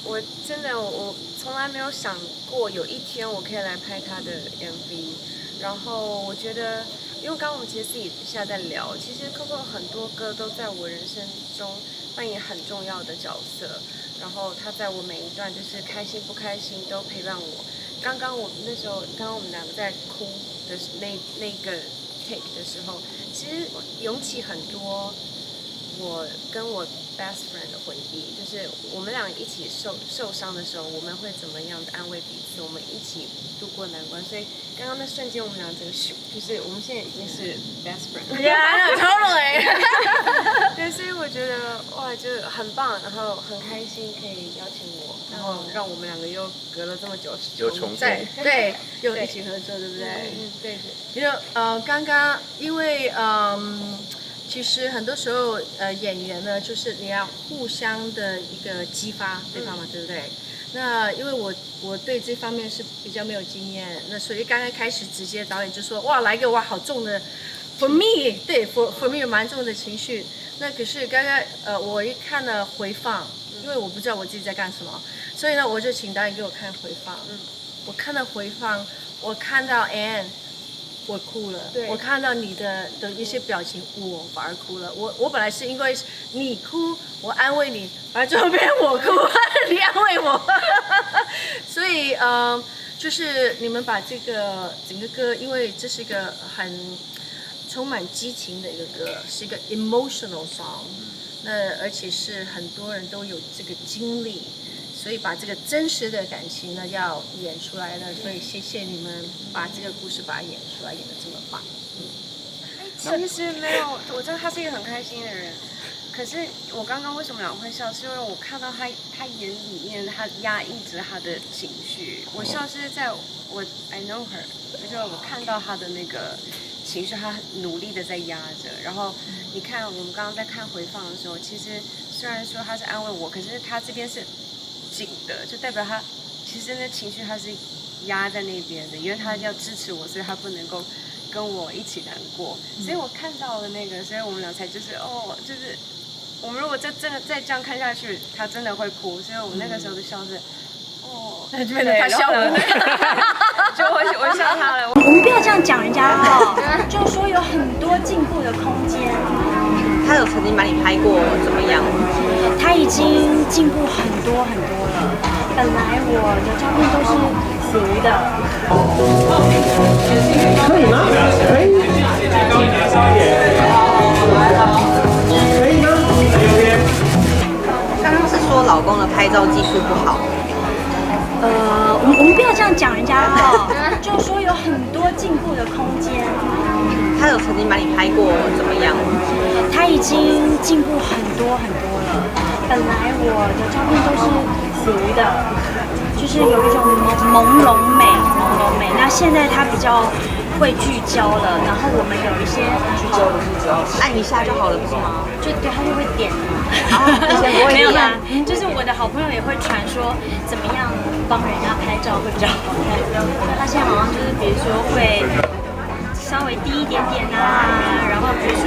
我真的我从来没有想过有一天我可以来拍他的 MV， 然后我觉得，因为刚刚我们其实私底下在聊，其实 Coco 很多歌都在我人生中扮演很重要的角色，然后他在我每一段就是开心不开心都陪伴我。刚刚我们两个在哭的那个 take 的时候，其实涌起很多我跟我 best friend 的回忆，就是我们俩一起受伤的时候，我们会怎么样的安慰彼此，我们一起度过难关。所以刚刚那瞬间，我们俩整个就是我们现在已经是 best friend。Yeah, totally 对，所以我觉得哇，就很棒，然后很开心可以邀请我，然后让我们两个又隔了这么久又重对对，又一起合作，对不对？对。因为刚刚因为其实很多时候演员呢，就是你要互相的一个激发对方嘛，对不对？那因为我对这方面是比较没有经验，那所以刚刚开始直接导演就说哇来个哇好重的 ，for me 对 for me 有蛮重的情绪。那可是刚刚我一看了回放，因为我不知道我自己在干什么，所以呢我就请导演给我看回放。我看到回放，我看到 Anne。我哭了，我看到你的一些表情，我反而哭了。我本来是因为你哭，我安慰你，而最后变我哭，你安慰我。所以就是你们把这个整个歌，因为这是一个很充满激情的一个歌，是一个 emotional song， 那而且是很多人都有这个经历。所以把这个真实的感情呢，要演出来了。所以谢谢你们把这个故事把它演出来，演得这么棒。其实没有，我知道他是一个很开心的人。可是我刚刚为什么两会笑，是因为我看到他眼里面他压抑着他的情绪。我笑是在我 I know her， 就是我看到他的那个情绪，他努力的在压着。然后你看我们刚刚在看回放的时候，其实虽然说他是安慰我，可是他这边是紧的，就代表他其实那情绪他是压在那边的，因为他要支持我，所以他不能够跟我一起难过。所以我看到了那个，所以我们俩才就是就是我们如果真的再这样看下去，他真的会哭。所以我们那个时候的笑是那就变成他笑我，就我笑他了。我们不要这样讲人家哦，就是说有很多进步的空间。他有曾经把你拍过怎么样？他已经进步很多很多了。本来我的照片都是糊的。可以吗？可以。可以吗？刚刚是说老公的拍照技术不好。我们不要这样讲人家哦，就是说有很多进步的空间。他有曾经把你拍过怎么样？他已经进步很多很多了。本来我的照片都是糊的，就是有一种朦胧美。那现在他比较会聚焦了，然后我们有一些按一下就好了，不是吗？就对他就会点。没有啦，就是我的好朋友也会传说怎么样帮人家拍照会比较好看。他现在好像就是比如说会稍微低一点点啊，然后比如说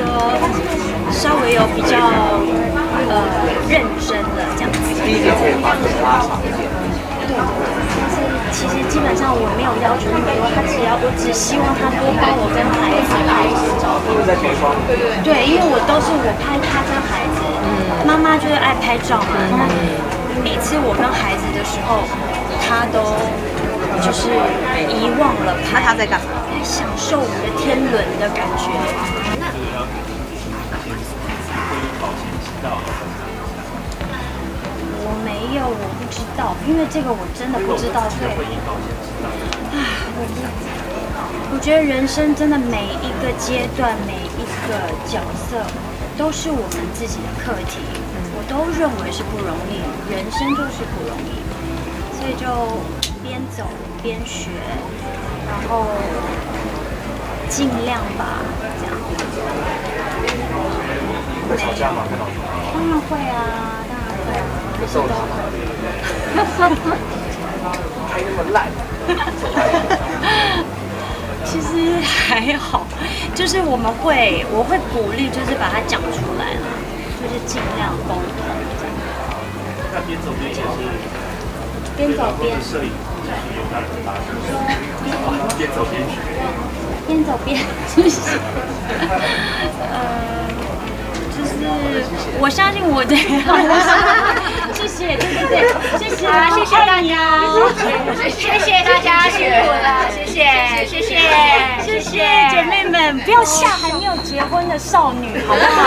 稍微有比较认真的这样子。低一点可以把你拉长一点。对，但是其实基本上我没有要求那么多，我只希望他多帮我跟孩子拍一些照片。对，因为我拍他跟孩子，妈妈就是爱拍照嘛。那每次我跟孩子的时候，他都就是遗忘了拍。他在干嘛？在享受我的天伦的感觉。我没有，我不知道，因为这个我真的不知道。对，我觉得人生真的每一个阶段、每一个角色，都是我们自己的课题。我都认为是不容易，人生就是不容易，所以就边走边学，然后尽量吧，这样。会吵架吗？跟老公？当然会啊，当然会啊。会受伤吗？拍那么烂。其实还好，就是我会鼓励，就是把它讲出来了，就是尽量沟通。那看边走边写是边走边摄影就是有它的大边走边学。边走边谢谢。就是我相信我的，谢谢，对，谢谢啊，谢谢大家，谢谢大家辛苦了，谢谢，谢谢，谢谢姐妹们，不要吓还没有结婚的少女，好不好？